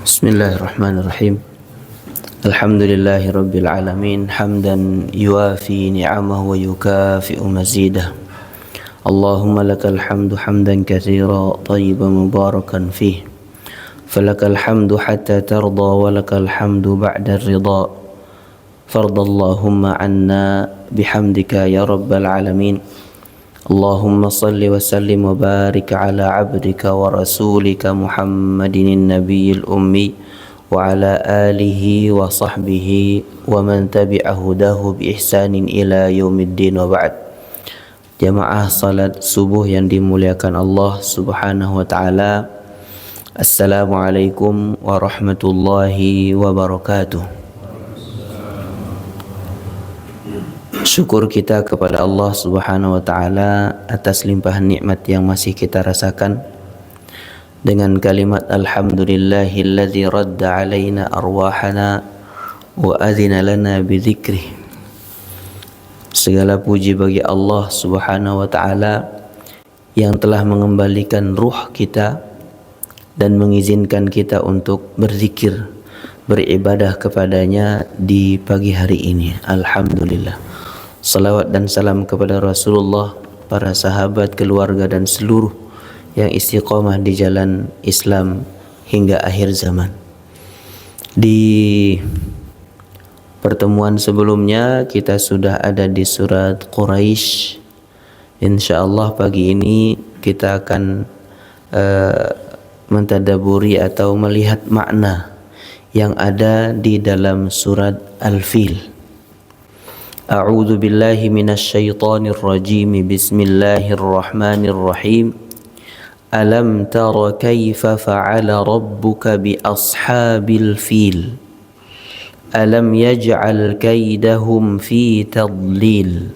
Bismillahirrahmanirrahim. Alhamdulillahi rabbil alamin, hamdan yuafi ni'amahu wa yukafi'u mazidah. Allahumma lakal hamdu hamdan katsira tayyiban mubarakan fih. Falakal hamdu hatta tarda wa lakal hamdu ba'da ridha. Fardallahumma anna bihamdika ya rabbal alamin. Allahumma salli wa sallim wa barik ala abdika wa rasulika Muhammadin nabiyil ummi wa ala alihi wa sahbihi wa man tabi'a hudahu bi ihsanin ila yaumiddin wa ba'd. Jamaah salat subuh yang dimuliakan Allah subhanahu wa ta'ala, Assalamualaikum warahmatullahi wabarakatuh. Syukur kita kepada Allah subhanahu wa ta'ala atas limpahan nikmat yang masih kita rasakan, dengan kalimat alhamdulillahilladzi radda alaina arwahana wa adhina lana bidzikrih. Segala puji bagi Allah subhanahu wa ta'ala yang telah mengembalikan ruh kita dan mengizinkan kita untuk berzikir, beribadah kepadanya di pagi hari ini. Alhamdulillah. Salawat dan salam kepada Rasulullah, para sahabat, keluarga dan seluruh yang istiqomah di jalan Islam hingga akhir zaman. Di pertemuan sebelumnya kita sudah ada di surat Quraisy. Insyaallah pagi ini kita akan mentadaburi atau melihat makna yang ada di dalam surat Al-Fil. A'udzu billahi minasy syaithanir rajim. Bismillahirrahmanirrahim. Alam tara kaifa fa'ala rabbuka bi ashabil fil. Alam yaj'al kaidahum fi tadlil.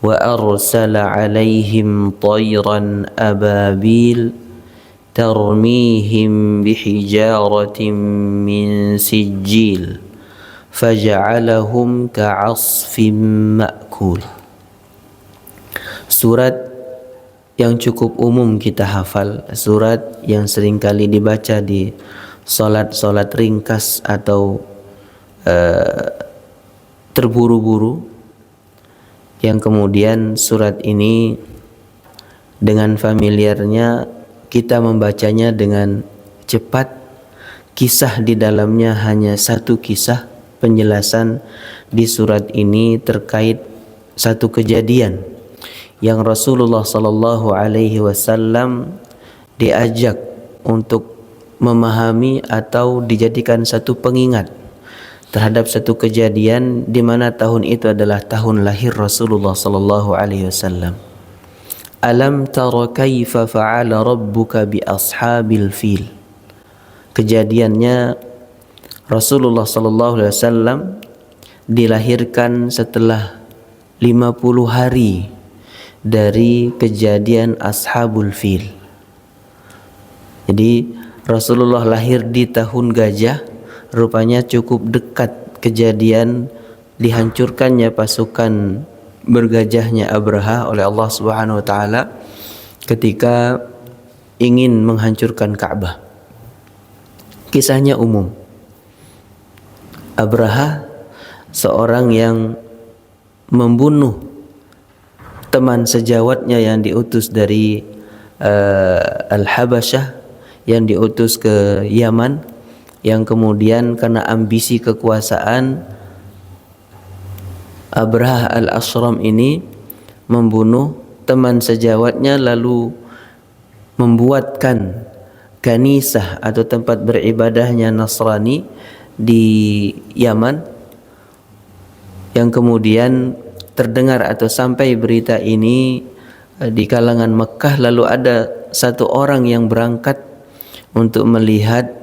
Wa arsala 'alaihim tayran ababil tarmihim bihijaratin min sijil faja'alahum ka'asfim ma'kul. Surat yang cukup umum kita hafal, surat yang seringkali dibaca di salat-salat ringkas atau terburu-buru, yang kemudian surat ini dengan familiarnya kita membacanya dengan cepat. Kisah di dalamnya hanya satu kisah. Penjelasan di surat ini terkait satu kejadian yang Rasulullah sallallahu alaihi wasallam diajak untuk memahami atau dijadikan satu pengingat terhadap satu kejadian di mana tahun itu adalah tahun lahir Rasulullah sallallahu alaihi wasallam. Alam tara kaifa fa'ala rabbuka bi ashabil fil. Kejadiannya Rasulullah sallallahu alaihi wasallam dilahirkan setelah 50 hari dari kejadian Ashabul Fil. Jadi Rasulullah lahir di tahun gajah, rupanya cukup dekat kejadian dihancurkannya pasukan bergajahnya Abraha oleh Allah Subhanahu wa taala ketika ingin menghancurkan Ka'bah. Kisahnya umum. Abraha seorang yang membunuh teman sejawatnya yang diutus dari Al-Habasyah, yang diutus ke Yaman, yang kemudian karena ambisi kekuasaan Abraha al-Ashram ini membunuh teman sejawatnya, lalu membuatkan kanisah atau tempat beribadahnya Nasrani di Yaman, yang kemudian terdengar atau sampai berita ini di kalangan Mekah. Lalu ada satu orang yang berangkat untuk melihat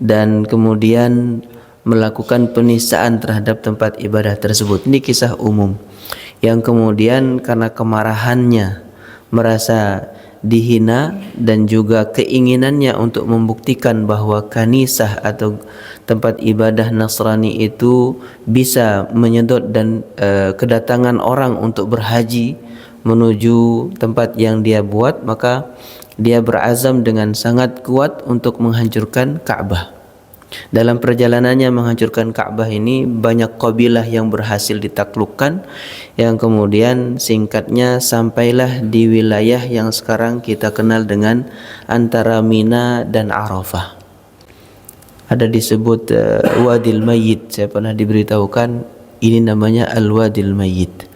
dan kemudian melakukan penistaan terhadap tempat ibadah tersebut. Ini kisah umum yang kemudian karena kemarahannya, merasa dihina, dan juga keinginannya untuk membuktikan bahwa kanisah atau tempat ibadah Nasrani itu bisa menyedot dan kedatangan orang untuk berhaji menuju tempat yang dia buat, maka dia berazam dengan sangat kuat untuk menghancurkan Ka'bah. Dalam perjalanannya menghancurkan Ka'bah ini banyak kabilah yang berhasil ditaklukkan, yang kemudian singkatnya sampailah di wilayah yang sekarang kita kenal dengan antara Mina dan Arafah. Ada disebut Wadil Mayyit. Saya pernah diberitahukan ini namanya Al-Wadil Mayyit.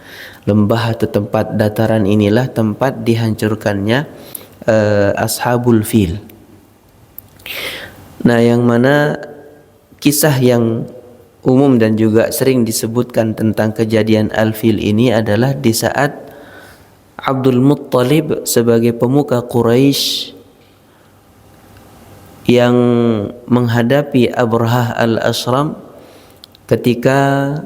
Lembah atau tempat dataran inilah tempat dihancurkannya Ashabul Fil. Nah, yang mana kisah yang umum dan juga sering disebutkan tentang kejadian Al-Fil ini adalah di saat Abdul Muttalib sebagai pemuka Quraisy yang menghadapi Abrahah al-Ashram ketika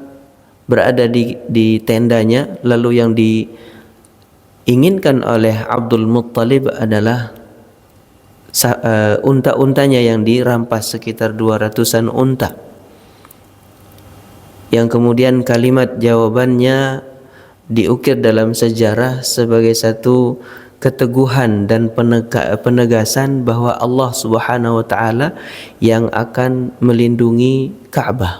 berada di tendanya, lalu yang diinginkan oleh Abdul Muttalib adalah unta-untanya yang dirampas, sekitar 200-an unta, yang kemudian kalimat jawabannya diukir dalam sejarah sebagai satu keteguhan dan penegasan bahwa Allah Subhanahu wa taala yang akan melindungi Ka'bah.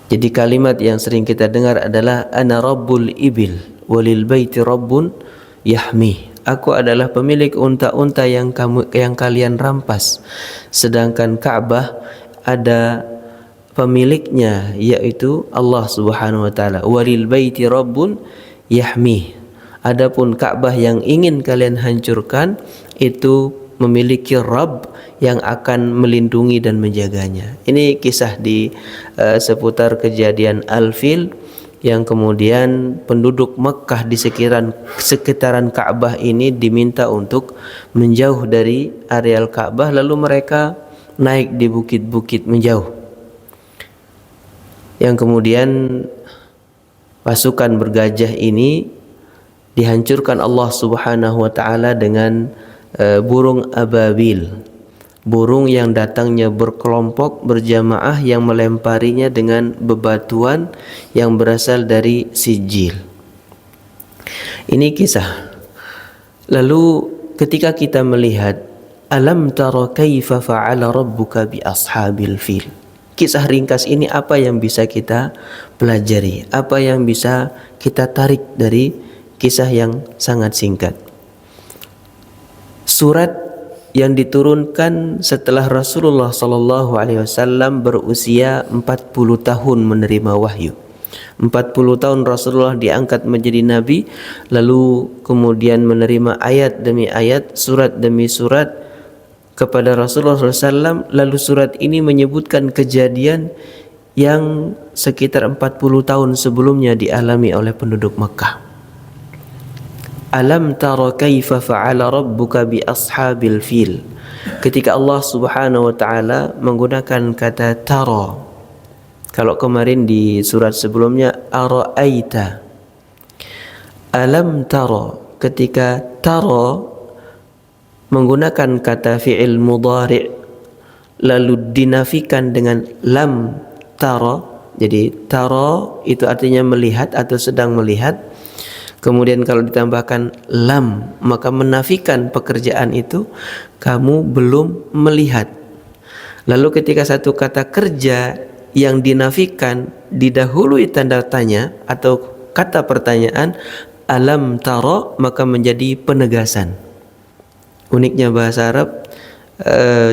Jadi kalimat yang sering kita dengar adalah ana rabbul ibil walil baiti rabbun yahmi. Aku adalah pemilik unta-unta yang kalian rampas, sedangkan Ka'bah ada pemiliknya, yaitu Allah Subhanahu wa taala. Walil baiti rabbun yahmi. Adapun Ka'bah yang ingin kalian hancurkan itu memiliki Rabb yang akan melindungi dan menjaganya. Ini kisah di seputar kejadian Al-Fil, yang kemudian penduduk Mekkah di sekitaran Ka'bah ini diminta untuk menjauh dari areal Ka'bah, lalu mereka naik di bukit-bukit menjauh, yang kemudian pasukan bergajah ini dihancurkan Allah Subhanahu wa taala dengan burung ababil, burung yang datangnya berkelompok berjamaah yang melemparinya dengan bebatuan yang berasal dari sijil. Ini kisah. Lalu ketika kita melihat alam tara kaifa fa'ala rabbuka bi ashabil fil, kisah ringkas ini apa yang bisa kita pelajari, apa yang bisa kita tarik dari kisah yang sangat singkat? Surat yang diturunkan setelah Rasulullah sallallahu alaihi wasallam berusia 40 tahun menerima wahyu. 40 tahun Rasulullah diangkat menjadi nabi, lalu kemudian menerima ayat demi ayat, surat demi surat kepada Rasulullah SAW. Lalu surat ini menyebutkan kejadian yang sekitar 40 tahun sebelumnya dialami oleh penduduk Makkah. Alam tara kaifa fa'ala rabbuka bi ashabil fil. Ketika Allah Subhanahu wa taala menggunakan kata tara. Kalau kemarin di surat sebelumnya ara'aita. Alam tara, ketika tara menggunakan kata fi'il mudhari' lalu dinafikan dengan lam tara. Jadi tara itu artinya melihat atau sedang melihat. Kemudian kalau ditambahkan lam, maka menafikan pekerjaan itu, kamu belum melihat. Lalu ketika satu kata kerja yang dinafikan didahului tanda tanya atau kata pertanyaan alam tara, maka menjadi penegasan. Uniknya bahasa Arab,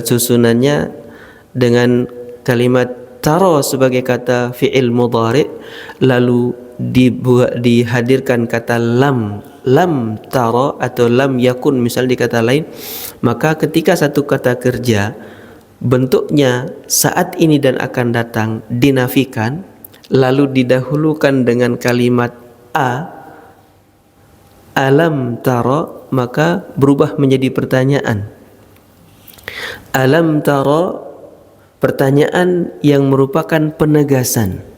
susunannya dengan kalimat tara sebagai kata fi'il mudhari', lalu dihadirkan kata lam tara atau lam yakun misal di kata lain, maka ketika satu kata kerja bentuknya saat ini dan akan datang dinafikan, lalu didahulukan dengan kalimat alam tara, maka berubah menjadi pertanyaan. Alam tara, pertanyaan yang merupakan penegasan.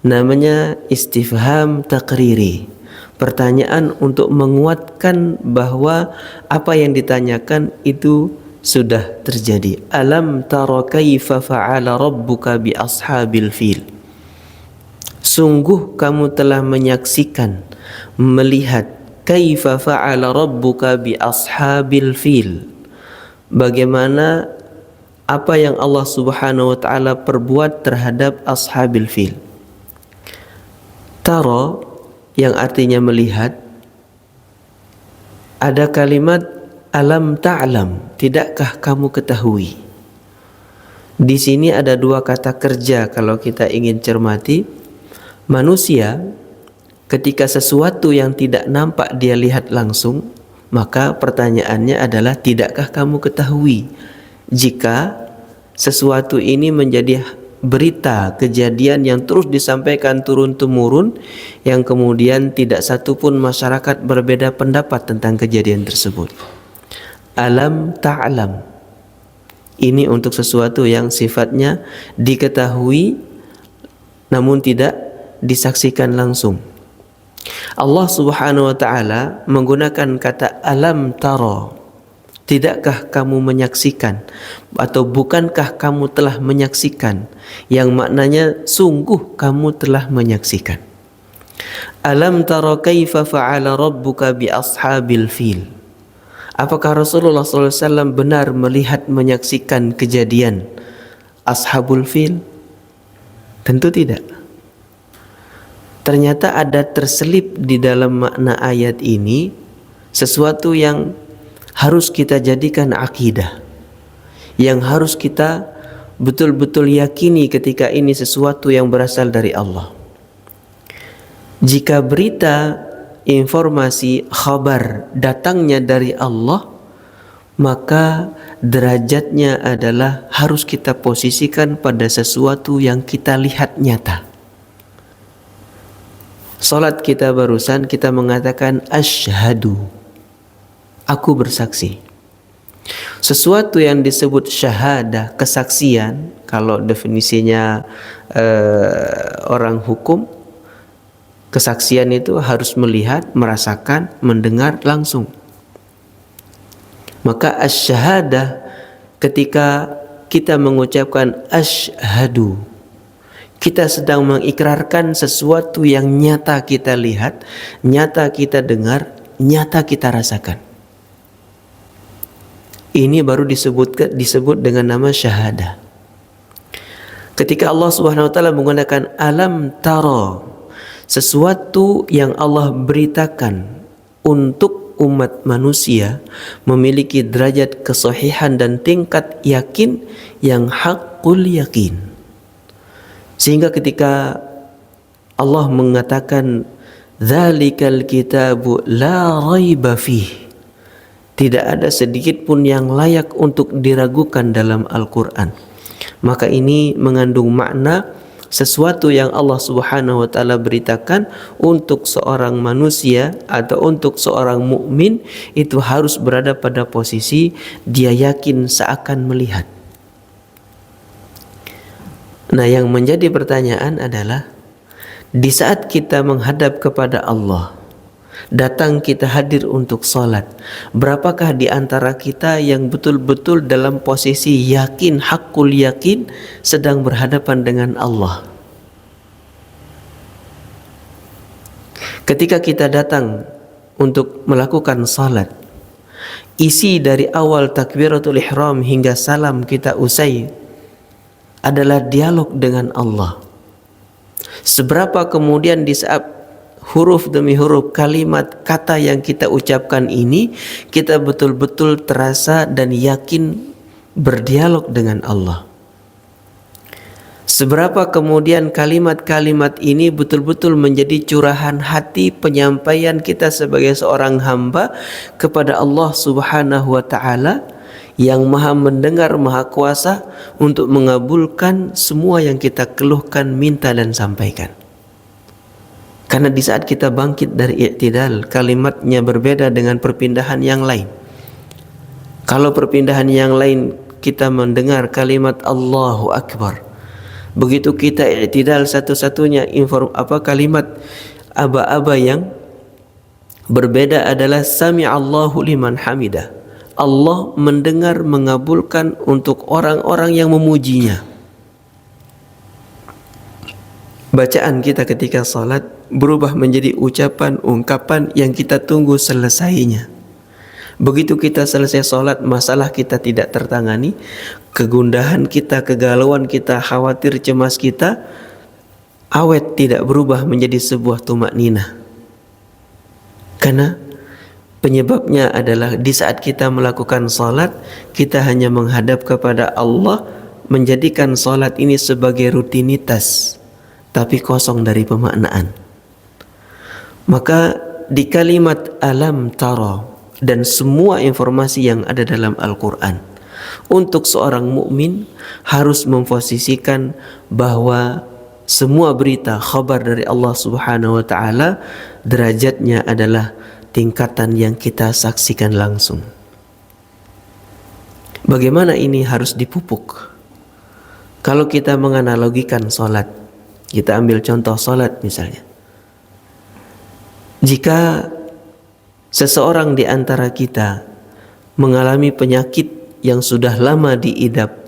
Namanya istifham takriri, pertanyaan untuk menguatkan bahwa apa yang ditanyakan itu sudah terjadi. Alam tara kaifa fa'ala rabbuka bi ashabil fil. Sungguh kamu telah menyaksikan, melihat kaifa fa'ala rabbuka bi ashabil fil, bagaimana apa yang Allah Subhanahu wa taala perbuat terhadap ashabil fil. Tara yang artinya melihat, ada kalimat alam ta'lam, tidakkah kamu ketahui? Di sini ada dua kata kerja kalau kita ingin cermati. Manusia ketika sesuatu yang tidak nampak dia lihat langsung, maka pertanyaannya adalah tidakkah kamu ketahui jika sesuatu ini menjadi berita kejadian yang terus disampaikan turun-temurun, yang kemudian tidak satu pun masyarakat berbeda pendapat tentang kejadian tersebut. Alam ta'lam, ini untuk sesuatu yang sifatnya diketahui namun tidak disaksikan langsung. Allah Subhanahu wa taala menggunakan kata alam tara, tidakkah kamu menyaksikan, atau bukankah kamu telah menyaksikan, yang maknanya sungguh kamu telah menyaksikan. Alam tara kaifa fa'ala rabbuka bi ashabil fil. Apakah Rasulullah SAW benar melihat menyaksikan kejadian ashabul fil? Tentu tidak. Ternyata ada terselip di dalam makna ayat ini sesuatu yang harus kita jadikan akidah, yang harus kita betul-betul yakini ketika ini sesuatu yang berasal dari Allah. Jika berita, informasi, khabar datangnya dari Allah, maka derajatnya adalah harus kita posisikan pada sesuatu yang kita lihat nyata. Salat kita barusan kita mengatakan asyhadu, aku bersaksi. Sesuatu yang disebut syahadah, kesaksian, kalau definisinya orang hukum, kesaksian itu harus melihat, merasakan, mendengar langsung. Maka asyhadah, ketika kita mengucapkan asyhadu, kita sedang mengikrarkan sesuatu yang nyata kita lihat, nyata kita dengar, nyata kita rasakan. Ini baru disebut dengan nama syahadah. Ketika Allah Subhanahu wa taala menggunakan alam tara, sesuatu yang Allah beritakan untuk umat manusia memiliki derajat kesahihan dan tingkat yakin yang haqqul yakin. Sehingga ketika Allah mengatakan dzalikal kitabu la raiba fih, tidak ada sedikit pun yang layak untuk diragukan dalam Al-Quran, maka ini mengandung makna sesuatu yang Allah Subhanahu wa taala beritakan untuk seorang manusia atau untuk seorang mukmin itu harus berada pada posisi dia yakin seakan melihat. Nah, yang menjadi pertanyaan adalah di saat kita menghadap kepada Allah, datang kita hadir untuk salat, berapakah di antara kita yang betul-betul dalam posisi yakin, hakul yakin, sedang berhadapan dengan Allah? Ketika kita datang untuk melakukan salat, isi dari awal takbiratul ihram hingga salam kita usai adalah dialog dengan Allah. Seberapa kemudian di saat huruf demi huruf, kalimat, kata yang kita ucapkan ini, kita betul-betul terasa dan yakin berdialog dengan Allah. Seberapa kemudian kalimat-kalimat ini betul-betul menjadi curahan hati, penyampaian kita sebagai seorang hamba kepada Allah Subhanahu wa taala yang Maha mendengar, Maha kuasa untuk mengabulkan semua yang kita keluhkan, minta dan sampaikan. Karena di saat kita bangkit dari i'tidal, kalimatnya berbeda dengan perpindahan yang lain. Kalau perpindahan yang lain kita mendengar kalimat Allahu Akbar, begitu kita i'tidal, satu-satunya kalimat aba-aba yang berbeda adalah sami'allahu liman hamidah. Allah mendengar, mengabulkan untuk orang-orang yang memujinya. Bacaan kita ketika salat berubah menjadi ucapan, ungkapan yang kita tunggu selesainya. Begitu kita selesai sholat, masalah kita tidak tertangani, kegundahan kita, kegalauan kita, khawatir, cemas kita, awet tidak berubah menjadi sebuah tumakninah. Karena penyebabnya adalah di saat kita melakukan sholat, kita hanya menghadap kepada Allah, menjadikan sholat ini sebagai rutinitas, tapi kosong dari pemaknaan. Maka di kalimat alam tara dan semua informasi yang ada dalam Al-Quran, untuk seorang mukmin harus memposisikan bahwa semua berita khabar dari Allah Subhanahu wa taala derajatnya adalah tingkatan yang kita saksikan langsung. Bagaimana ini harus dipupuk? Kalau kita menganalogikan sholat, kita ambil contoh sholat misalnya. Jika seseorang di antara kita mengalami penyakit yang sudah lama diidap,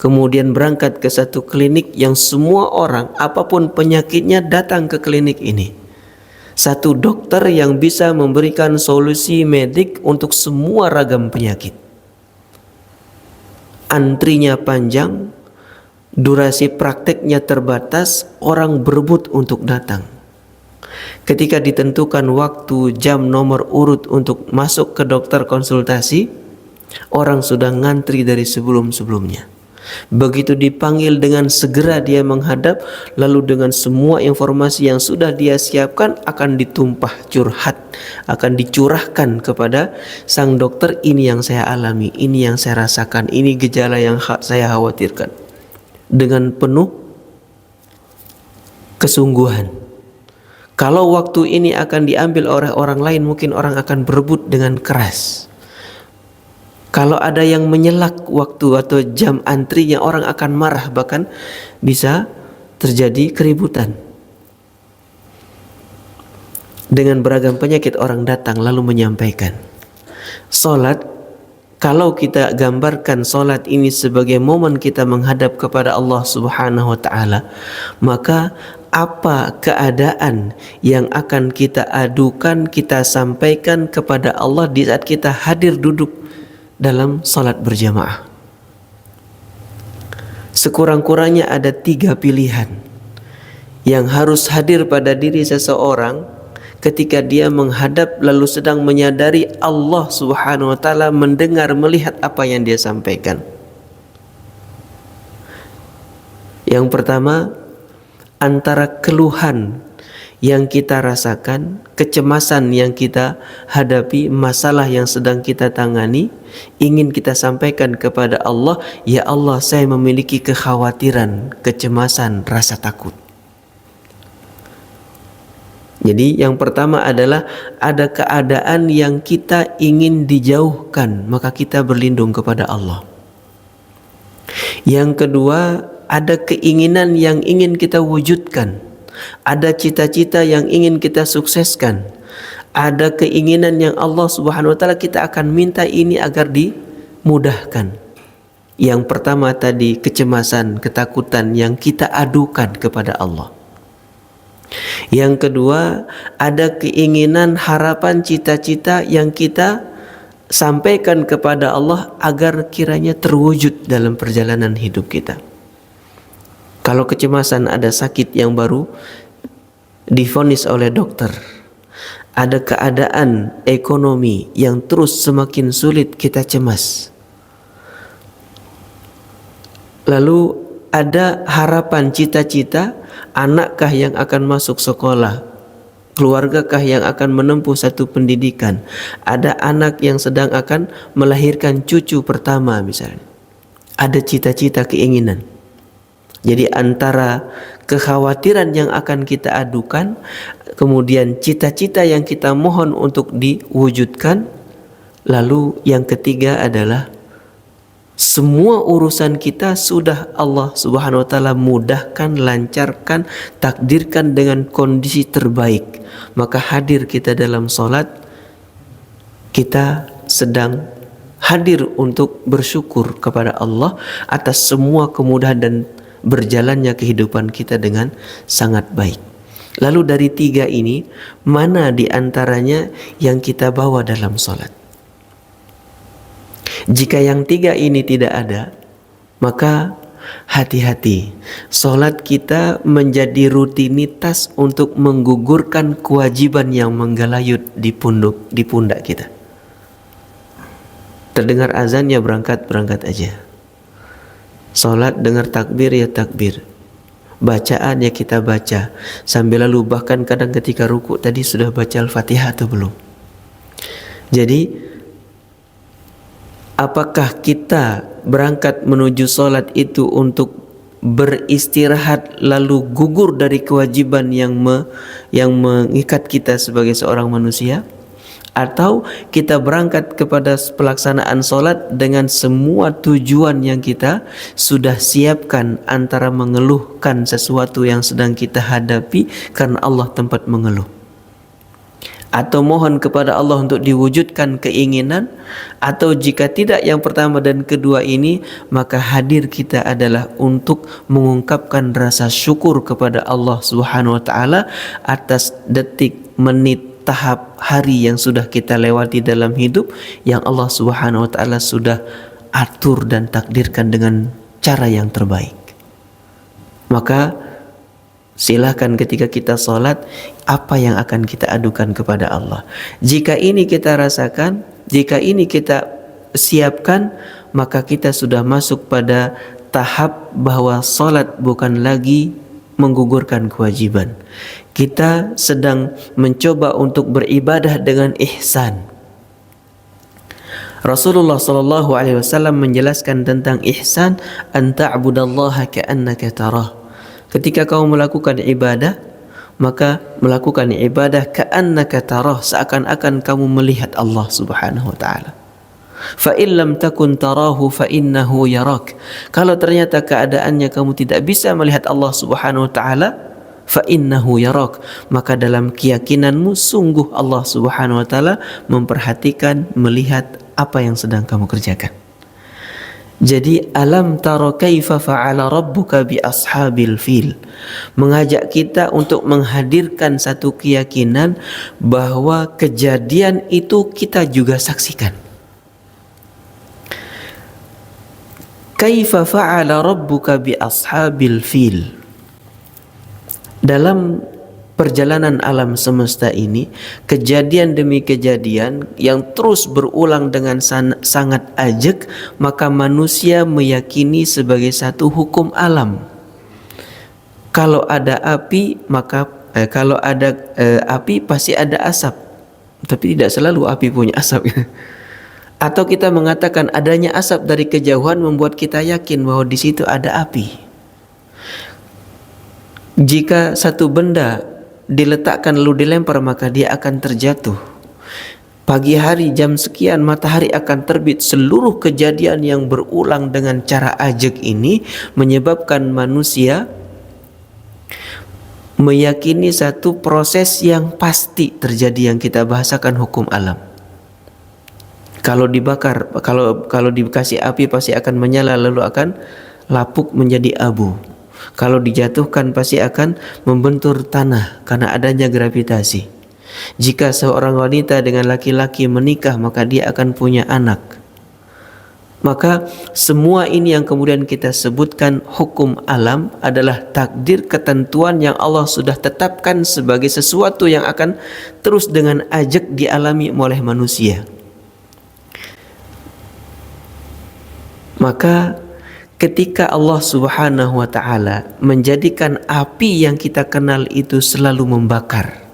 kemudian berangkat ke satu klinik yang semua orang, apapun penyakitnya, datang ke klinik ini. Satu dokter yang bisa memberikan solusi medik untuk semua ragam penyakit. Antrinya panjang, durasi prakteknya terbatas, orang berebut untuk datang. Ketika ditentukan waktu, jam, nomor urut untuk masuk ke dokter konsultasi, orang sudah ngantri dari sebelum-sebelumnya. Begitu dipanggil, dengan segera dia menghadap, lalu dengan semua informasi yang sudah dia siapkan akan ditumpah curhat, akan dicurahkan kepada sang dokter. Ini yang saya alami, ini yang saya rasakan, ini gejala yang saya khawatirkan. Dengan penuh kesungguhan. Kalau waktu ini akan diambil oleh orang lain, mungkin orang akan berebut dengan keras. Kalau ada yang menyelak waktu atau jam antrinya, orang akan marah, bahkan bisa terjadi keributan. Dengan beragam penyakit orang datang lalu menyampaikan. Salat, kalau kita gambarkan salat ini sebagai momen kita menghadap kepada Allah Subhanahu wa taala, maka apa keadaan yang akan kita adukan, kita sampaikan kepada Allah di saat kita hadir duduk dalam salat berjamaah? Sekurang-kurangnya ada 3 pilihan yang harus hadir pada diri seseorang ketika dia menghadap lalu sedang menyadari Allah Subhanahu wa taala mendengar, melihat apa yang dia sampaikan. Yang pertama, antara keluhan yang kita rasakan, kecemasan yang kita hadapi, masalah yang sedang kita tangani, ingin kita sampaikan kepada Allah, ya Allah, saya memiliki kekhawatiran, kecemasan, rasa takut. Jadi yang pertama adalah ada keadaan yang kita ingin dijauhkan, maka kita berlindung kepada Allah. Yang kedua, ada keinginan yang ingin kita wujudkan, ada cita-cita yang ingin kita sukseskan, ada keinginan yang Allah Subhanahu wa taala kita akan minta ini agar dimudahkan. Yang pertama tadi kecemasan, ketakutan yang kita adukan kepada Allah. Yang kedua, ada keinginan, harapan, cita-cita yang kita sampaikan kepada Allah agar kiranya terwujud dalam perjalanan hidup kita. Kalau kecemasan, ada sakit yang baru divonis oleh dokter, ada keadaan ekonomi yang terus semakin sulit, kita cemas. Lalu ada harapan, cita-cita, anakkah yang akan masuk sekolah, keluargakah yang akan menempuh satu pendidikan, ada anak yang sedang akan melahirkan cucu pertama misalnya, ada cita-cita, keinginan. Jadi antara kekhawatiran yang akan kita adukan, kemudian cita-cita yang kita mohon untuk diwujudkan, lalu yang ketiga adalah semua urusan kita sudah Allah Subhanahu wa taala mudahkan, lancarkan, takdirkan dengan kondisi terbaik. Maka hadir kita dalam salat, kita sedang hadir untuk bersyukur kepada Allah atas semua kemudahan dan berjalannya kehidupan kita dengan sangat baik. Lalu dari 3 ini, mana di antaranya yang kita bawa dalam salat? Jika yang tiga ini tidak ada, maka hati-hati, solat kita menjadi rutinitas untuk menggugurkan kewajiban yang menggelayut di pundak kita. Terdengar azan ya berangkat aja. Solat dengar takbir ya takbir. Bacaan ya kita baca. Sambil lalu bahkan kadang ketika ruku tadi sudah baca Al-Fatihah atau belum. Jadi apakah kita berangkat menuju solat itu untuk beristirahat lalu gugur dari kewajiban yang mengikat kita sebagai seorang manusia? Atau kita berangkat kepada pelaksanaan solat dengan semua tujuan yang kita sudah siapkan, antara mengeluhkan sesuatu yang sedang kita hadapi karena Allah tempat mengeluh, atau mohon kepada Allah untuk diwujudkan keinginan, atau jika tidak yang pertama dan kedua ini, maka hadir kita adalah untuk mengungkapkan rasa syukur kepada Allah Subhanahu wa taala atas detik, menit, tahap, hari yang sudah kita lewati dalam hidup, yang Allah Subhanahu wa taala sudah atur dan takdirkan dengan cara yang terbaik. Maka silakan ketika kita sholat, apa yang akan kita adukan kepada Allah. Jika ini kita rasakan, jika ini kita siapkan, maka kita sudah masuk pada tahap bahwa sholat bukan lagi menggugurkan kewajiban. Kita sedang mencoba untuk beribadah dengan ihsan. Rasulullah sallallahu alaihi wasallam menjelaskan tentang ihsan, an ta'budallaha ka'annaka tarah. Ketika kamu melakukan ibadah, maka melakukan ibadah ka'annaka tarah, seakan-akan kamu melihat Allah Subhanahu wa taala. Fa in lam takun tarahu fa innahu yarak. Kalau ternyata keadaannya kamu tidak bisa melihat Allah Subhanahu wa taala, fa innahu yarak, maka dalam keyakinanmu sungguh Allah Subhanahu wa taala memperhatikan, melihat apa yang sedang kamu kerjakan. Jadi alam tara kaifa fa'ala rabbuka bi ashabil fil, mengajak kita untuk menghadirkan satu keyakinan bahwa kejadian itu kita juga saksikan. Kaifa fa'ala rabbuka bi ashabil fil. Dalam perjalanan alam semesta ini, kejadian demi kejadian yang terus berulang dengan sangat ajak, maka manusia meyakini sebagai satu hukum alam. Kalau ada api, maka kalau ada api pasti ada asap. Tapi tidak selalu api punya asap. Atau kita mengatakan adanya asap dari kejauhan membuat kita yakin bahwa di situ ada api. Jika satu benda diletakkan lalu dilempar, maka dia akan terjatuh. Pagi hari jam sekian matahari akan terbit. Seluruh kejadian yang berulang dengan cara ajak ini menyebabkan manusia meyakini satu proses yang pasti terjadi, yang kita bahasakan hukum alam. Kalau dibakar, kalau dikasih api pasti akan menyala lalu akan lapuk menjadi abu. Kalau dijatuhkan pasti akan membentur tanah karena adanya gravitasi. Jika seorang wanita dengan laki-laki menikah, maka dia akan punya anak. Maka semua ini yang kemudian kita sebutkan hukum alam adalah takdir, ketentuan yang Allah sudah tetapkan sebagai sesuatu yang akan terus dengan ajak dialami oleh manusia. Maka ketika Allah Subhanahu wa taala menjadikan api yang kita kenal itu selalu membakar.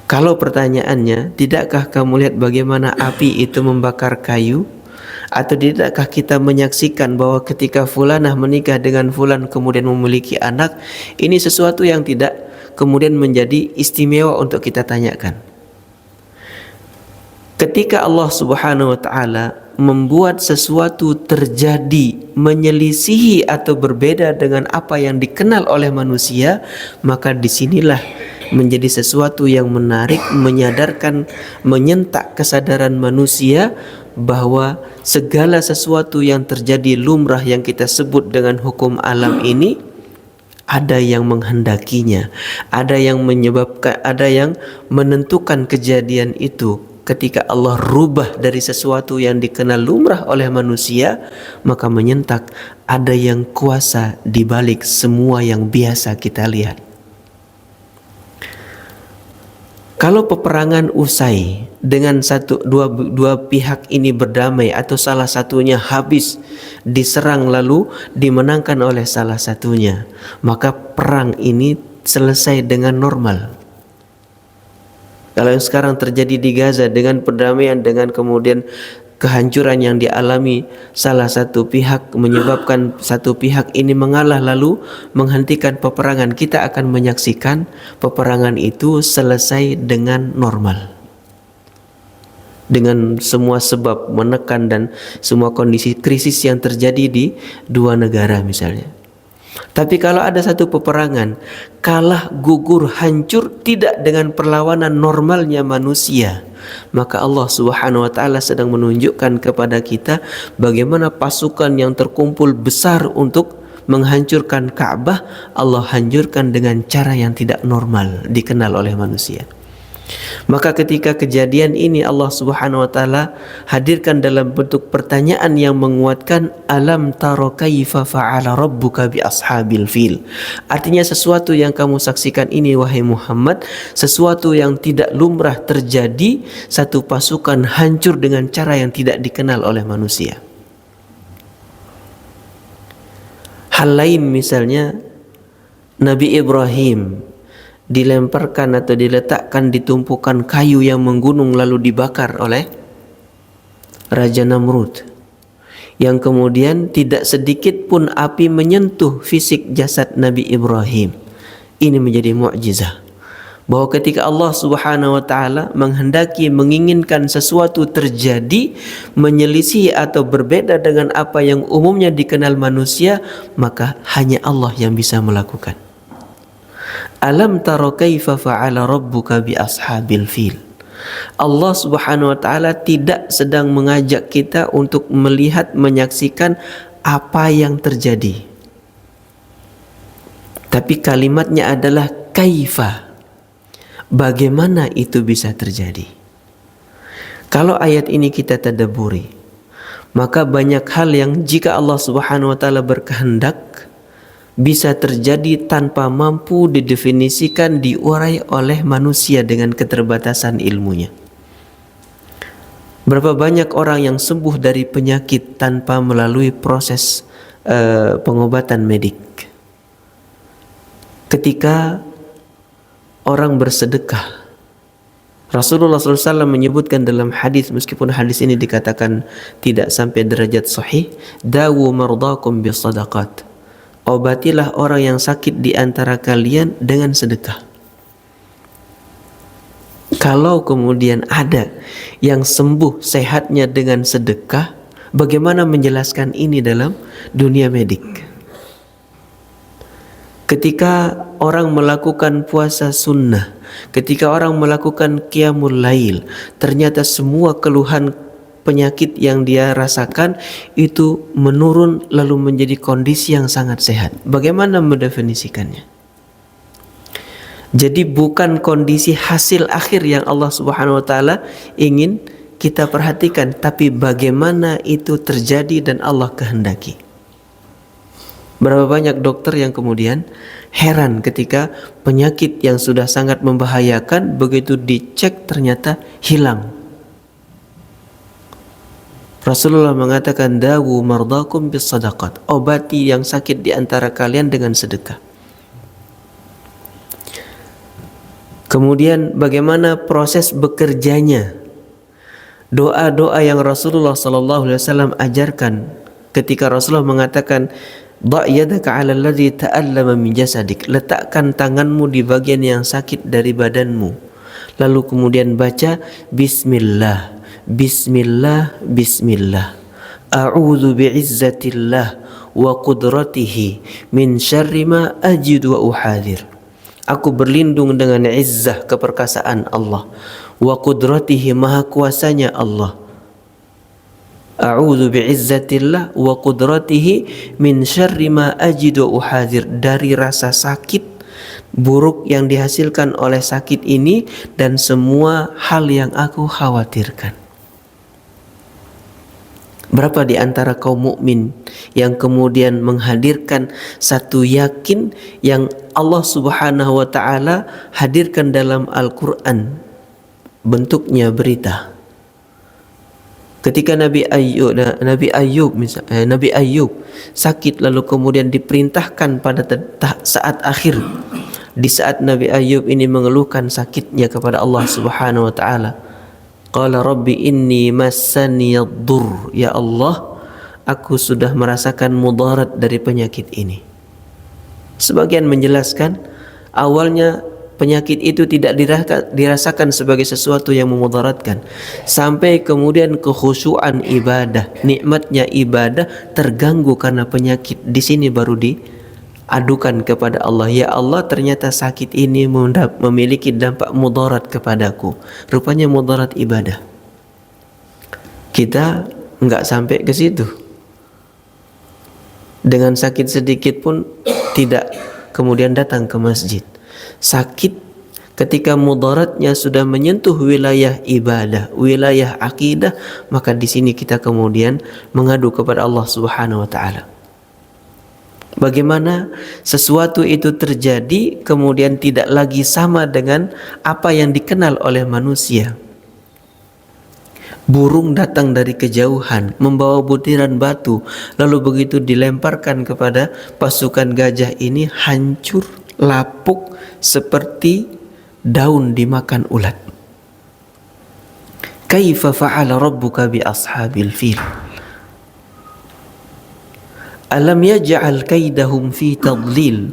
Kalau pertanyaannya, tidakkah kamu lihat bagaimana api itu membakar kayu? Atau tidakkah kita menyaksikan bahwa ketika fulanah menikah dengan fulan kemudian memiliki anak, ini sesuatu yang tidak kemudian menjadi istimewa untuk kita tanyakan. Ketika Allah Subhanahu wa taala membuat sesuatu terjadi menyelisihi atau berbeda dengan apa yang dikenal oleh manusia, maka disinilah menjadi sesuatu yang menarik, menyadarkan, menyentak kesadaran manusia bahwa segala sesuatu yang terjadi lumrah yang kita sebut dengan hukum alam ini, ada yang menghendakinya, ada yang menyebabkan, ada yang menentukan kejadian itu ketika Allah rubah dari sesuatu yang dikenal lumrah oleh manusia, maka menyentak ada yang kuasa di balik semua yang biasa kita lihat. Kalau peperangan usai dengan dua pihak ini berdamai atau salah satunya habis diserang lalu dimenangkan oleh salah satunya, maka perang ini selesai dengan normal. Kalau yang sekarang terjadi di Gaza dengan perdamaian, dengan kemudian kehancuran yang dialami salah satu pihak menyebabkan satu pihak ini mengalah lalu menghentikan peperangan, kita akan menyaksikan peperangan itu selesai dengan normal, dengan semua sebab menekan dan semua kondisi krisis yang terjadi di dua negara misalnya. Tapi kalau ada satu peperangan kalah, gugur, hancur tidak dengan perlawanan normalnya manusia, maka Allah Subhanahu wa taala sedang menunjukkan kepada kita bagaimana pasukan yang terkumpul besar untuk menghancurkan Ka'bah, Allah hancurkan dengan cara yang tidak normal dikenal oleh manusia. Maka ketika kejadian ini Allah Subhanahu wa taala hadirkan dalam bentuk pertanyaan yang menguatkan, alam tara kaifa fa'ala rabbuka bi ashabil fil. Artinya sesuatu yang kamu saksikan ini wahai Muhammad, sesuatu yang tidak lumrah terjadi, satu pasukan hancur dengan cara yang tidak dikenal oleh manusia. Hal lain misalnya Nabi Ibrahim dilemparkan atau diletakkan di tumpukan kayu yang menggunung lalu dibakar oleh Raja Namrud, yang kemudian tidak sedikit pun api menyentuh fisik jasad Nabi Ibrahim. Ini menjadi mukjizah bahwa ketika Allah Subhanahu wa taala menghendaki menginginkan sesuatu terjadi menyelisih atau berbeda dengan apa yang umumnya dikenal manusia, maka hanya Allah yang bisa melakukan. Alam tara kaifa fa'ala rabbuka bi ashabil fil. Allah Subhanahu wa taala tidak sedang mengajak kita untuk melihat, menyaksikan apa yang terjadi. Tapi kalimatnya adalah kaifa. Bagaimana itu bisa terjadi? Kalau ayat ini kita tadabburi, maka banyak hal yang jika Allah Subhanahu wa taala berkehendak bisa terjadi tanpa mampu didefinisikan, diurai oleh manusia dengan keterbatasan ilmunya. Berapa banyak orang yang sembuh dari penyakit tanpa melalui proses pengobatan medik. Ketika orang bersedekah, Rasulullah SAW menyebutkan dalam hadis, meskipun hadis ini dikatakan tidak sampai derajat sahih, dawu mardakum bisadaqat. Obatilah orang yang sakit di antara kalian dengan sedekah. Kalau kemudian ada yang sembuh sehatnya dengan sedekah, bagaimana menjelaskan ini dalam dunia medik? Ketika orang melakukan puasa sunnah, ketika orang melakukan qiyamul lail, ternyata semua keluhan penyakit yang dia rasakan itu menurun lalu menjadi kondisi yang sangat sehat. Bagaimana mendefinisikannya? Jadi bukan kondisi hasil akhir yang Allah Subhanahu wa taala ingin kita perhatikan, tapi bagaimana itu terjadi dan Allah kehendaki. Berapa banyak dokter yang kemudian heran ketika penyakit yang sudah sangat membahayakan begitu dicek ternyata hilang. Rasulullah mengatakan dawu mardakum bis sadaqat. Obati yang sakit di antara kalian dengan sedekah. Kemudian bagaimana proses bekerjanya? Doa-doa yang Rasulullah SAW ajarkan ketika Rasulullah mengatakan da' yadaka 'ala alladhi ta'allama min jasadik. Letakkan tanganmu di bagian yang sakit dari badanmu. Lalu kemudian baca bismillah. Bismillah, bismillah. A'udzu bi'izzatillah wa qudratihi min syarri ma ajidu wa uhadir. Aku berlindung dengan izzah keperkasaan Allah, wa qudratihi maha kuasanya Allah. A'udzu bi'izzatillah wa qudratihi min syarri ma ajidu wa uhadir, dari rasa sakit buruk yang dihasilkan oleh sakit ini dan semua hal yang aku khawatirkan. Berapa di antara kaum mukmin yang kemudian menghadirkan satu yakin yang Allah Subhanahu wa taala hadirkan dalam Al-Qur'an, bentuknya berita. Ketika Nabi Ayub sakit lalu kemudian diperintahkan pada saat akhir, di saat Nabi Ayub ini mengeluhkan sakitnya kepada Allah Subhanahu wa taala, qala rabbi inni massani ad-dur, ya Allah, aku sudah merasakan mudarat dari penyakit ini. Sebagian menjelaskan awalnya penyakit itu tidak dirasakan sebagai sesuatu yang memudaratkan, sampai kemudian kekhusyuan ibadah, nikmatnya ibadah terganggu karena penyakit. Di sini baru diadukan kepada Allah, ya Allah, ternyata sakit ini memiliki dampak mudarat kepadaku. Rupanya mudarat ibadah. Kita enggak sampai ke situ. Dengan sakit sedikit pun tidak kemudian datang ke masjid. Sakit ketika mudaratnya sudah menyentuh wilayah ibadah, wilayah akidah, maka di sini kita kemudian mengadu kepada Allah Subhanahu wa taala. Bagaimana sesuatu itu terjadi kemudian tidak lagi sama dengan apa yang dikenal oleh manusia. Burung datang dari kejauhan membawa butiran batu, lalu begitu dilemparkan kepada pasukan gajah ini hancur, lapuk seperti daun dimakan ulat. Kaifa fa'ala rabbuka bi ashabil fil? Alam yaj'al kaidahum fi tadlil?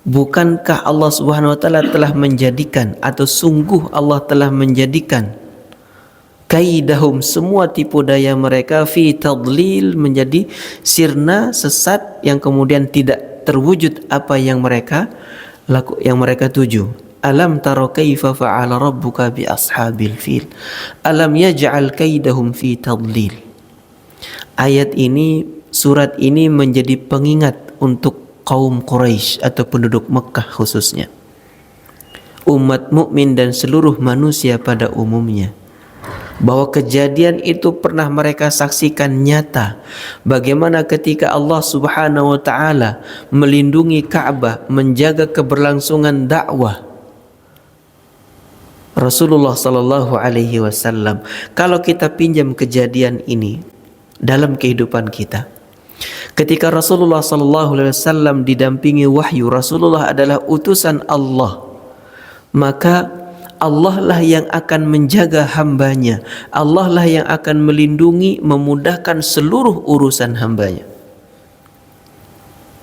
Bukankah Allah Subhanahu wa taala telah menjadikan, atau sungguh Allah telah menjadikan kaidahum, semua tipu daya mereka, fi tadlil, menjadi sirna, sesat, yang kemudian tidak terwujud apa yang mereka tuju. Alam tara kaifa fa'ala rabbuka bi ashabil fil? Alam yaj'al kaidahum fi tadlil? Ayat ini, surat ini menjadi pengingat untuk kaum Quraisy atau penduduk Mekah khususnya, umat mukmin dan seluruh manusia pada umumnya, bahwa kejadian itu pernah mereka saksikan nyata. Bagaimana ketika Allah Subhanahu wa taala melindungi Ka'bah, menjaga keberlangsungan dakwah Rasulullah sallallahu alaihi wasallam. Kalau kita pinjam kejadian ini dalam kehidupan kita, ketika Rasulullah sallallahu alaihi wasallam didampingi wahyu, Rasulullah adalah utusan Allah, maka Allah lah yang akan menjaga hambanya. Allah lah yang akan melindungi, memudahkan seluruh urusan hambanya.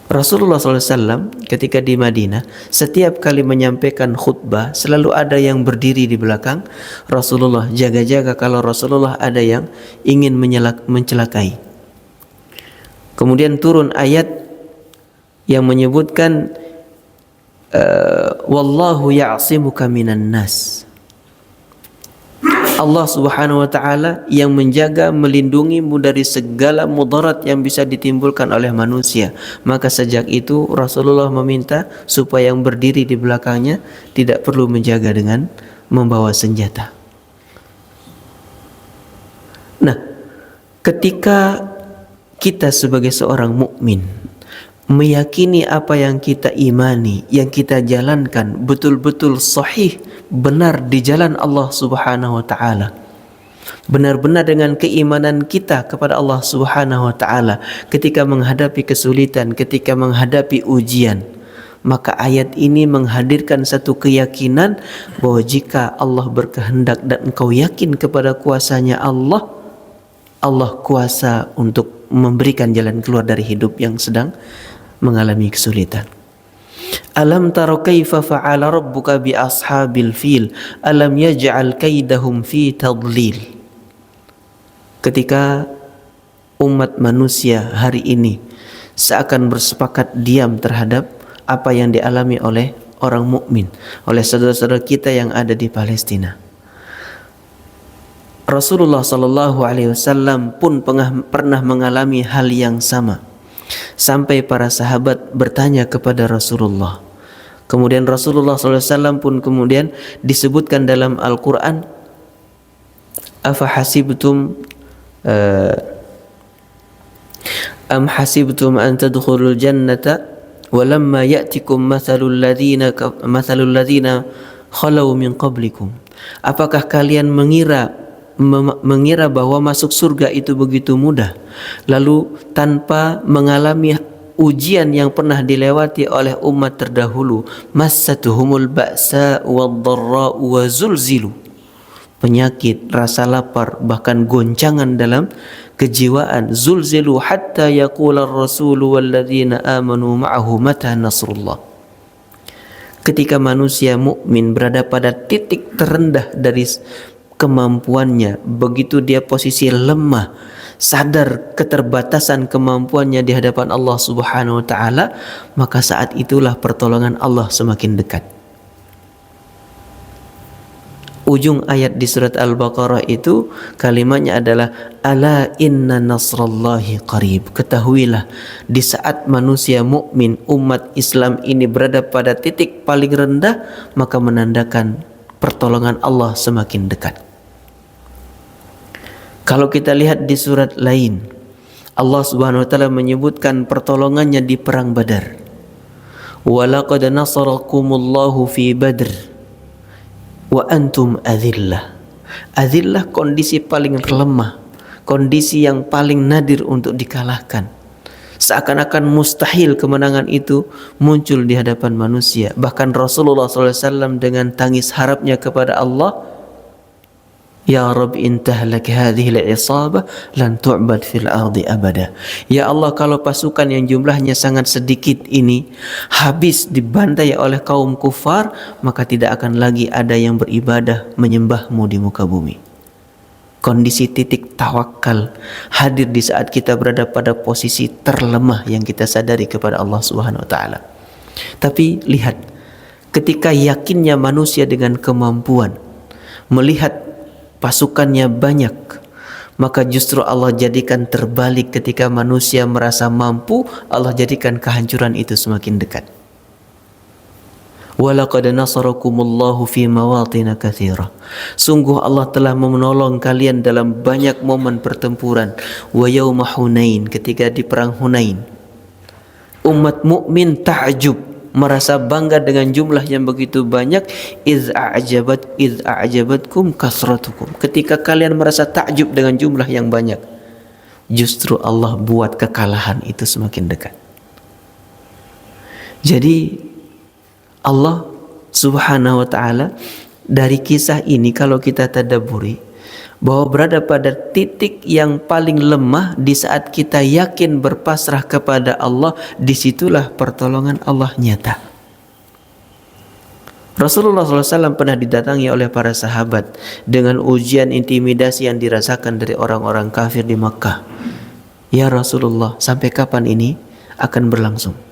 Rasulullah SAW ketika di Madinah, setiap kali menyampaikan khutbah selalu ada yang berdiri di belakang Rasulullah, jaga-jaga kalau Rasulullah ada yang ingin mencelakai. Kemudian turun ayat yang menyebutkan wallahu ya'simuka minan nas. Allah Subhanahu wa taala yang menjaga, melindungimu dari segala mudarat yang bisa ditimbulkan oleh manusia. Maka sejak itu Rasulullah meminta supaya yang berdiri di belakangnya tidak perlu menjaga dengan membawa senjata. Nah, ketika kita sebagai seorang mukmin meyakini apa yang kita imani, yang kita jalankan betul-betul sahih, benar di jalan Allah Subhanahu wa taala, benar-benar dengan keimanan kita kepada Allah Subhanahu wa taala ketika menghadapi kesulitan, ketika menghadapi ujian, maka ayat ini menghadirkan satu keyakinan bahwa jika Allah berkehendak dan engkau yakin kepada kuasanya Allah, Allah kuasa untuk memberikan jalan keluar dari hidup yang sedang mengalami kesulitan. Alam tara kaifa fa'ala rabbuka bi ashabil fil? Alam yaj'al kaidahum fi tadlil? Ketika umat manusia hari ini seakan bersepakat diam terhadap apa yang dialami oleh orang mukmin, oleh saudara-saudara kita yang ada di Palestina, Rasulullah sallallahu alaihi wasallam pun pernah mengalami hal yang sama. Sampai para sahabat bertanya kepada Rasulullah, Kemudian Rasulullah SAW pun kemudian disebutkan dalam Al-Quran, afa hasibtum am hasibtum an tadkhulul jannata walamma ya'tikum mathalul ladzina khalau min qablikum. Apakah kalian mengira bahwa masuk surga itu begitu mudah, lalu tanpa mengalami ujian yang pernah dilewati oleh umat terdahulu, massatuhumul ba'sa wad-dharra wa zulzilu, penyakit, rasa lapar, bahkan goncangan dalam kejiwaan, zulzilu hatta yaqula ar-rasulu walladzina amanu ma'ahu mata nasrullah. Ketika manusia mukmin berada pada titik terendah dari kemampuannya, begitu dia posisi lemah, sadar keterbatasan kemampuannya di hadapan Allah Subhanahu wa taala, maka saat itulah pertolongan Allah semakin dekat. Ujung ayat di surat Al-Baqarah itu kalimatnya adalah ala inna nasrallahi qarib. Ketahuilah, di saat manusia mukmin, umat Islam ini berada pada titik paling rendah, maka menandakan pertolongan Allah semakin dekat. Kalau kita lihat di surat lain, Allah Subhanahu wa taala menyebutkan pertolongannya di perang Badar. Wa laqad nasarakumullahu fi Badr wa antum adillah. Adillah kondisi paling lemah, kondisi yang paling nadir untuk dikalahkan. Seakan-akan mustahil kemenangan itu muncul di hadapan manusia. Bahkan Rasulullah SAW dengan tangis harapnya kepada Allah, ya Rabb intahlak hadhihi al-isabah lan tu'bad fil ardi abada. Ya Allah, kalau pasukan yang jumlahnya sangat sedikit ini habis dibantai oleh kaum kufar, maka tidak akan lagi ada yang beribadah menyembahmu di muka bumi. Kondisi titik tawakal hadir di saat kita berada pada posisi terlemah yang kita sadari kepada Allah Subhanahu wa taala. Tapi lihat, ketika yakinnya manusia dengan kemampuan, melihat pasukannya banyak, maka justru Allah jadikan terbalik. Ketika manusia merasa mampu, Allah jadikan kehancuran itu semakin dekat. Walaqad nasarakumullahu fi mawatin katsira. Sungguh Allah telah menolong kalian dalam banyak momen pertempuran. Wa yauma Hunain, ketika di perang Hunain, umat mukmin ta'jub, merasa bangga dengan jumlah yang begitu banyak. Iz a'jabatkum kasratukum, ketika kalian merasa takjub dengan jumlah yang banyak, justru Allah buat kekalahan itu semakin dekat. Jadi Allah Subhanahu wa taala dari kisah ini, kalau kita tadabburi, bahwa berada pada titik yang paling lemah, di saat kita yakin berpasrah kepada Allah, disitulah pertolongan Allah nyata. Rasulullah SAW pernah didatangi oleh para sahabat dengan ujian intimidasi yang dirasakan dari orang-orang kafir di Makkah. Ya Rasulullah, sampai kapan ini akan berlangsung?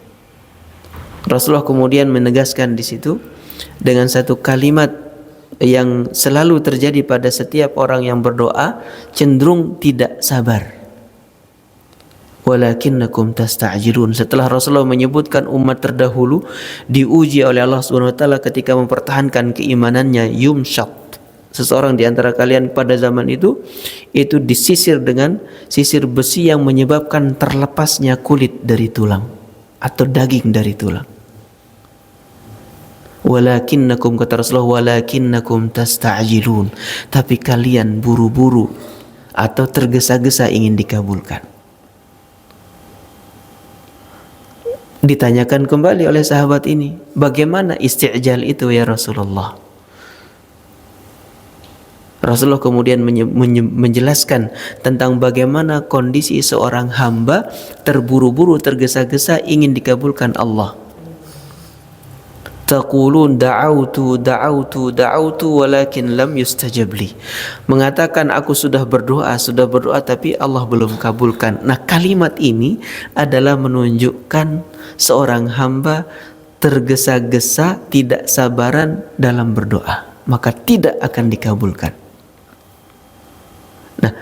Rasulullah kemudian menegaskan di situ dengan satu kalimat yang selalu terjadi pada setiap orang yang berdoa, cenderung tidak sabar. Walakinnakum tasta'jilun. Setelah Rasulullah menyebutkan umat terdahulu diuji oleh Allah Subhanahu wa taala ketika mempertahankan keimanannya, yumshat, seseorang di antara kalian pada zaman itu disisir dengan sisir besi yang menyebabkan terlepasnya kulit dari tulang atau daging dari tulang. Walakinnakum, kata Rasulullah, walakinnakum tasta'jilun, tapi kalian buru-buru atau tergesa-gesa ingin dikabulkan. Ditanyakan kembali oleh sahabat ini, bagaimana isti'jal itu ya Rasulullah? Rasulullah kemudian menjelaskan tentang bagaimana kondisi seorang hamba terburu-buru, tergesa-gesa ingin dikabulkan Allah. Taqulun da'autu walakin lam yustajab li. Mengatakan aku sudah berdoa tapi Allah belum kabulkan. Nah, kalimat ini adalah menunjukkan seorang hamba tergesa-gesa, tidak sabaran dalam berdoa, maka tidak akan dikabulkan. Nah,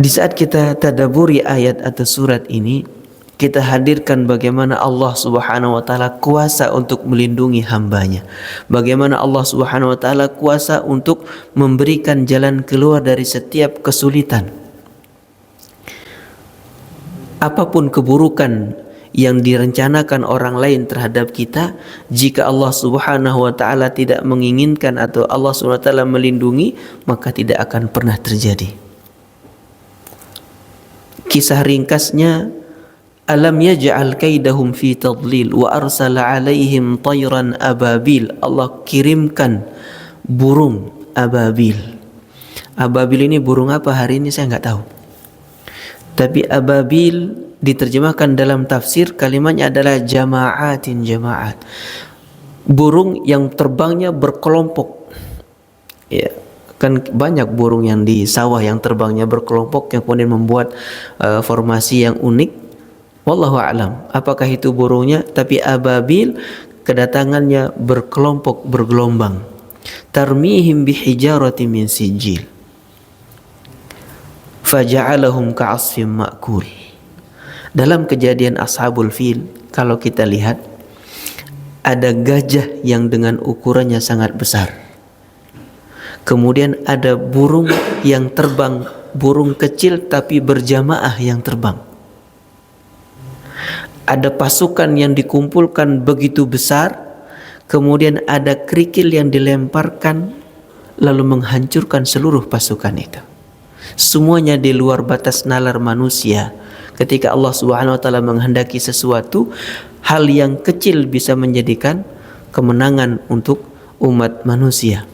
di saat kita tadabburi ayat atau surat ini, kita hadirkan bagaimana Allah Subhanahu wa taala kuasa untuk melindungi hambanya. Bagaimana Allah Subhanahu wa taala kuasa untuk memberikan jalan keluar dari setiap kesulitan. Apapun keburukan yang direncanakan orang lain terhadap kita, jika Allah Subhanahu wa taala tidak menginginkan atau Allah Subhanahu wa taala melindungi, maka tidak akan pernah terjadi. Kisah ringkasnya, alam yaj'al kaidahum fi tadlil wa arsala alaihim tayran ababil. Allah kirimkan burung ababil. Ababil ini burung apa hari ini saya nggak tahu. Tapi ababil diterjemahkan dalam tafsir, kalimatnya adalah jama'atin, jama'at. Burung yang terbangnya berkelompok. Ya, kan banyak burung yang di sawah yang terbangnya berkelompok yang kemudian membuat formasi yang unik. Wallahu a'lam apakah itu burungnya, tapi ababil kedatangannya berkelompok bergelombang. Tarmihim bihijaratin min sijil faja'alahum ka'asfin ma'kul. Dalam kejadian Ashabul Fil, kalau kita lihat ada gajah yang dengan ukurannya sangat besar. Kemudian ada burung yang terbang, burung kecil tapi berjamaah yang terbang. Ada pasukan yang dikumpulkan begitu besar, kemudian ada kerikil yang dilemparkan lalu menghancurkan seluruh pasukan itu. Semuanya di luar batas nalar manusia. Ketika Allah Subhanahu wa taala menghendaki sesuatu, hal yang kecil bisa menjadikan kemenangan untuk umat manusia.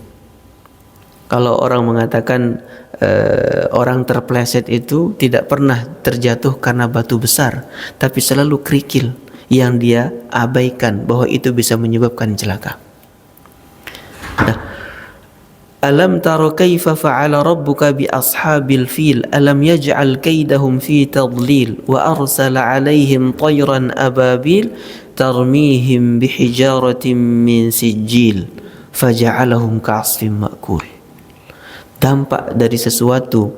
Kalau orang mengatakan orang terpleset itu tidak pernah terjatuh karena batu besar, tapi selalu kerikil yang dia abaikan bahwa itu bisa menyebabkan celaka. Nah, alam tara kaifa fa'ala rabbuka bi ashabil fil alam yaj'al kaidahum fi tadlil wa arsala 'alaihim tayran ababil tarmihim bihijaratin min sijil faja'alahum ka'asfin ma'kul. Dampak dari sesuatu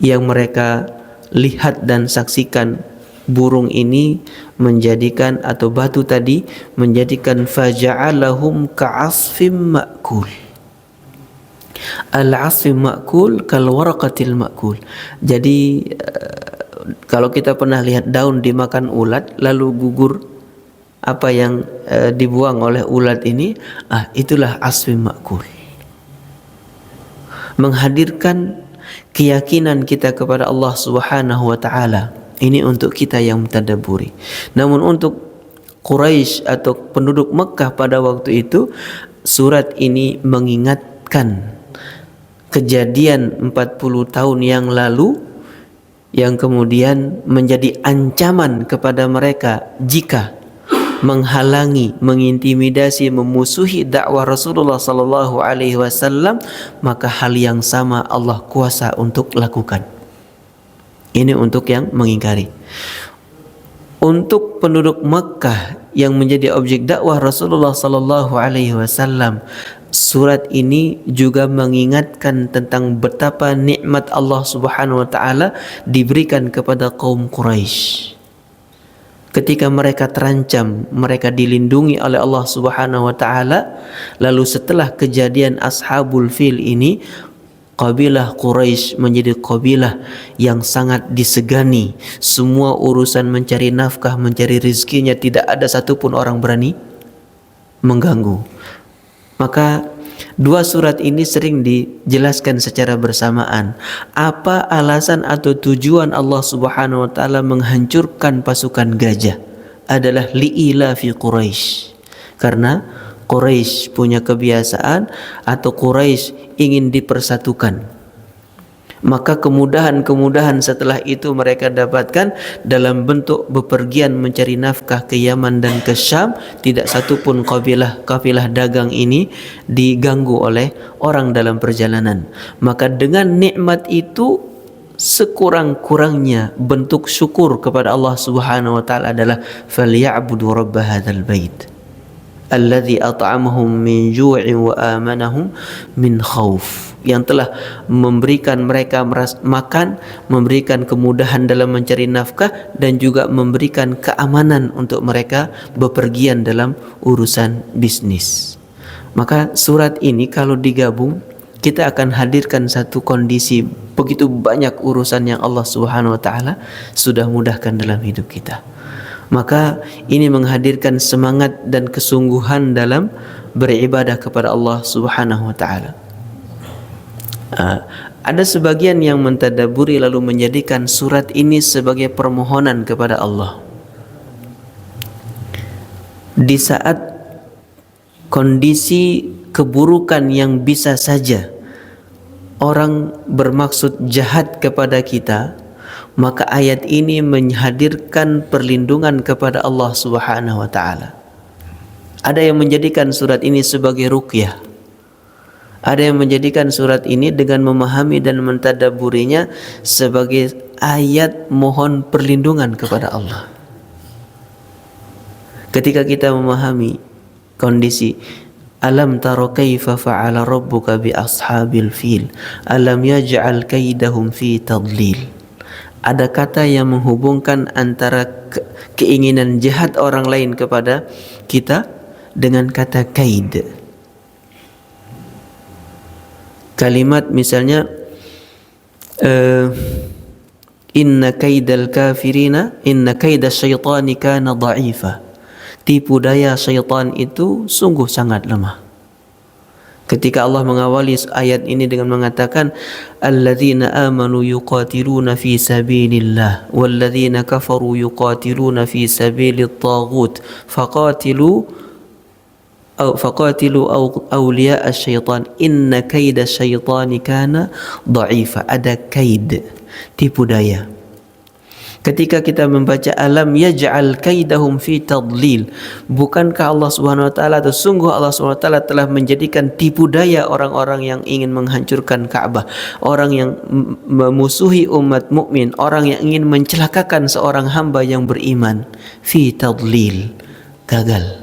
yang mereka lihat dan saksikan, burung ini menjadikan, atau batu tadi menjadikan, faja'alahum ka'asfim ma'kul. Al-asfim ma'kul kal waraqatil ma'kul. Jadi kalau kita pernah lihat daun dimakan ulat lalu gugur apa yang dibuang oleh ulat ini, itulah asfim ma'kul. Menghadirkan keyakinan kita kepada Allah Subhanahu wa taala. Ini untuk kita yang mentadabburi. Namun untuk Quraisy atau penduduk Mekah pada waktu itu, surat ini mengingatkan kejadian 40 tahun yang lalu yang kemudian menjadi ancaman kepada mereka jika menghalangi, mengintimidasi, memusuhi dakwah Rasulullah sallallahu alaihi wasallam, maka hal yang sama Allah kuasa untuk lakukan. Ini untuk yang mengingkari. Untuk penduduk Makkah yang menjadi objek dakwah Rasulullah sallallahu alaihi wasallam, surat ini juga mengingatkan tentang betapa nikmat Allah Subhanahu wa taala diberikan kepada kaum Quraisy. Ketika mereka terancam, mereka dilindungi oleh Allah Subhanahu wa taala. Lalu setelah kejadian Ashabul Fil ini, kabilah Quraisy menjadi kabilah yang sangat disegani. Semua urusan mencari nafkah, mencari rezekinya, tidak ada satupun orang berani mengganggu. Maka dua surat ini sering dijelaskan secara bersamaan. Apa alasan atau tujuan Allah Subhanahu wa taala menghancurkan pasukan gajah? Adalah li'ila fi Quraisy. Karena Quraisy punya kebiasaan atau Quraisy ingin dipersatukan. Maka kemudahan-kemudahan setelah itu mereka dapatkan dalam bentuk bepergian mencari nafkah ke Yaman dan ke Syam. Tidak satupun kafilah dagang ini diganggu oleh orang dalam perjalanan. Maka dengan nikmat itu, sekurang-kurangnya bentuk syukur kepada Allah Subhanahu wa taala adalah falyabudu rabb hadzal bait. alladzi at'amahum min ju'in wa amanahum min khauf, yang telah memberikan mereka makan, memberikan kemudahan dalam mencari nafkah, dan juga memberikan keamanan untuk mereka bepergian dalam urusan bisnis. Maka surat ini kalau digabung, kita akan hadirkan satu kondisi begitu banyak urusan yang Allah Subhanahu wa taala sudah mudahkan dalam hidup kita. Maka ini menghadirkan semangat dan kesungguhan dalam beribadah kepada Allah Subhanahu wa taala. Ada sebagian yang mentadabburi lalu menjadikan surat ini sebagai permohonan kepada Allah. Di saat kondisi keburukan yang bisa saja orang bermaksud jahat kepada kita, maka ayat ini menghadirkan perlindungan kepada Allah Subhanahu wa taala. Ada yang menjadikan surat ini sebagai ruqyah. Ada yang menjadikan surat ini dengan memahami dan mentadabburinya sebagai ayat mohon perlindungan kepada Allah. Ketika kita memahami kondisi alam tara kaifa fa'ala rabbuka bi ashabil fil alam yaj'al kaidahum fi tadlil. Ada kata yang menghubungkan antara keinginan jahat orang lain kepada kita dengan kata kaid. Kalimat misalnya inna kaidal kafirina inna kaidas syaitani kana dha'ifa. Tipu daya syaitan itu sungguh sangat lemah. Ketika Allah mengawali ayat ini dengan mengatakan alladzina amanu yuqatiluna fi sabilillah walladzina kafaru yuqatiluna fi sabilit taghut faqatilu awliya asy-syaitan inna kaida syaitani kana dha'ifa. Ada kaid, tipu daya. Ketika kita membaca alam yaj'al kaidahum fi tadlil, bukankah Allah Subhanahu wa taala atau sungguh Allah Subhanahu wa taala telah menjadikan tipu daya orang-orang yang ingin menghancurkan Ka'bah, orang yang memusuhi umat mukmin, orang yang ingin mencelakakan seorang hamba yang beriman, fi tadlil, gagal.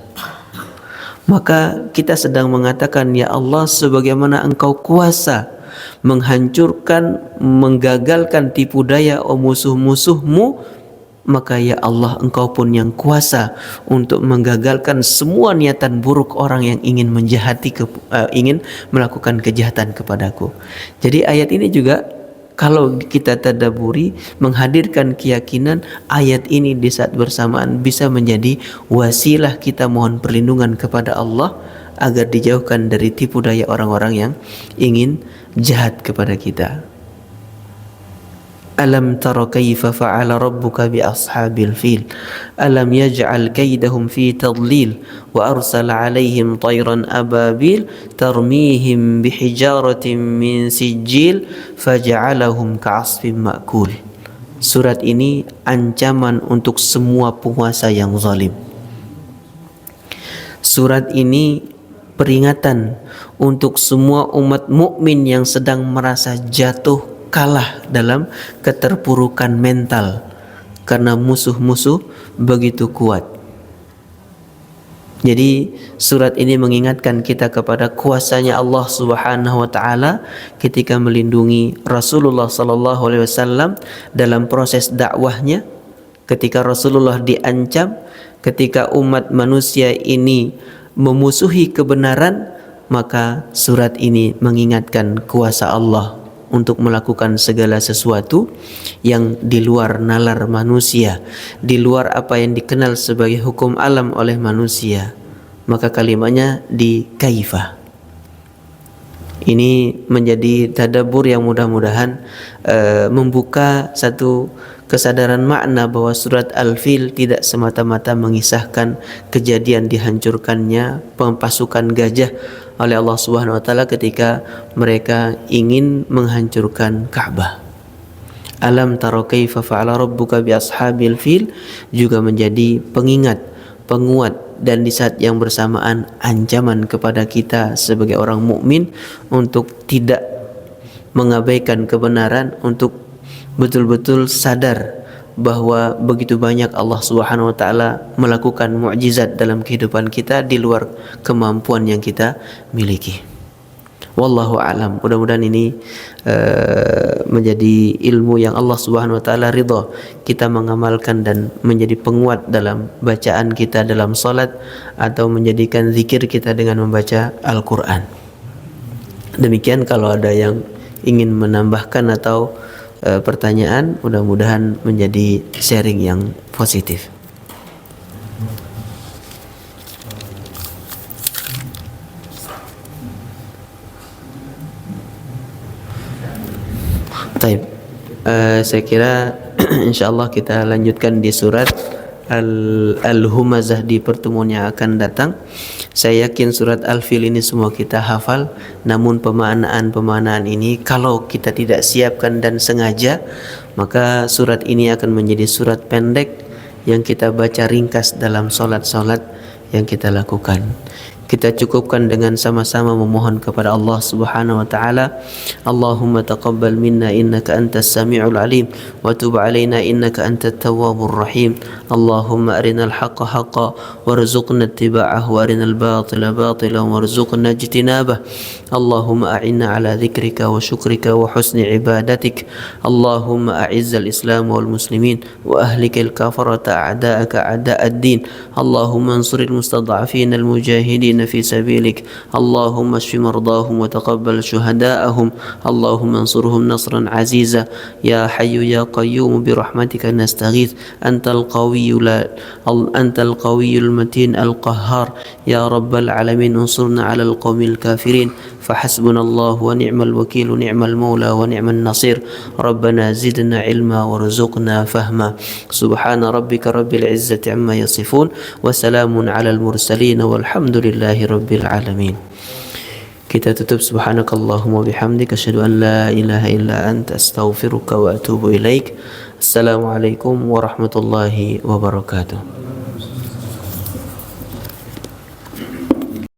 Maka kita sedang mengatakan, ya Allah, sebagaimana Engkau kuasa menghancurkan, menggagalkan tipu daya musuh-musuhmu, maka ya Allah, Engkau pun yang kuasa untuk menggagalkan semua niatan buruk orang yang ingin ingin melakukan kejahatan kepadaku. Jadi ayat ini juga kalau kita tadabburi menghadirkan keyakinan ayat ini di saat bersamaan bisa menjadi wasilah kita mohon perlindungan kepada Allah agar dijauhkan dari tipu daya orang-orang yang ingin jahat kepada kita. Alam tara kaifa fa'ala rabbuka bi ashabil fil alam yaj'al kaidahum fi tadlil wa arsala 'alaihim tayran ababil tarmihim bihijaratin min sijil faj'alahum ka'asfin ma'kul. Surat ini ancaman untuk semua penguasa yang zalim. Surat ini peringatan untuk semua umat mukmin yang sedang merasa jatuh kalah dalam keterpurukan mental karena musuh-musuh begitu kuat. Jadi surat ini mengingatkan kita kepada kuasanya Allah Subhanahu wa taala ketika melindungi Rasulullah sallallahu alaihi wasallam dalam proses dakwahnya, ketika Rasulullah diancam, ketika umat manusia ini memusuhi kebenaran, maka surat ini mengingatkan kuasa Allah untuk melakukan segala sesuatu yang di luar nalar manusia, di luar apa yang dikenal sebagai hukum alam oleh manusia. Maka kalimatnya di kaifa. Ini menjadi tadabbur yang mudah-mudahan membuka satu kesadaran makna bahwa surat Al-Fil tidak semata-mata mengisahkan kejadian dihancurkannya pasukan gajah oleh Allah Subhanahu wa taala ketika mereka ingin menghancurkan Ka'bah. Alam tara kaifa fa'ala rabbuka bi ashabil fil juga menjadi pengingat, penguat, dan di saat yang bersamaan ancaman kepada kita sebagai orang mukmin untuk tidak mengabaikan kebenaran, untuk betul-betul sadar bahwa begitu banyak Allah Subhanahu wa taala melakukan mukjizat dalam kehidupan kita di luar kemampuan yang kita miliki. Wallahu a'lam. Mudah-mudahan ini menjadi ilmu yang Allah Subhanahu wa taala ridha kita mengamalkan dan menjadi penguat dalam bacaan kita dalam salat atau menjadikan zikir kita dengan membaca Al-Qur'an. Demikian, kalau ada yang ingin menambahkan atau pertanyaan, mudah-mudahan menjadi sharing yang positif. Taib. Saya kira insyaallah kita lanjutkan di surat Al-Humazah di pertemuan yang akan datang. Saya yakin surat Al-Fil ini semua kita hafal, namun pemaknaan ini kalau kita tidak siapkan dan sengaja, maka surat ini akan menjadi surat pendek yang kita baca ringkas dalam solat-solat yang kita lakukan. Kita cukupkan dengan sama-sama memohon kepada Allah Subhanahu wa taala, Allahumma taqabbal minna innaka antas samiul alim wa tub alaina innaka antat tawwabur rahim. Allahumma arinal haqqa haqqan warzuqna ittiba'ahu wa arinal batila batilan warzuqna ijtinabah. Allahumma a'inna ala dzikrika wa syukrika wa husni ibadatik. Allahumma a'izzal islam wal muslimin wa ahlikal kafarata a'da'aka a'da'ad din. Allahumma ansuril mustad'afin al mujahidin في سبيلك. اللهم اشف مرضاهم وتقبل شهداءهم. اللهم انصرهم نصرا عزيزا. يا حي يا قيوم برحمتك نستغيث. أنت القوي المتين القهار. يا رب العالمين انصرنا على القوم الكافرين. فحسبنا الله ونعم الوكيل ونعم المولى ونعم النصير. ربنا زدنا علما وارزقنا فهما. سبحان ربك رب العزة عما يصفون وسلام على المرسلين والحمد لله رب العالمين. Kita tutup subhanakallahumma bihamdika asyhadu an la ilaha illa anta astaghfiruka wa atubu ilaik. Assalamualaikum warahmatullahi wabarakatuh.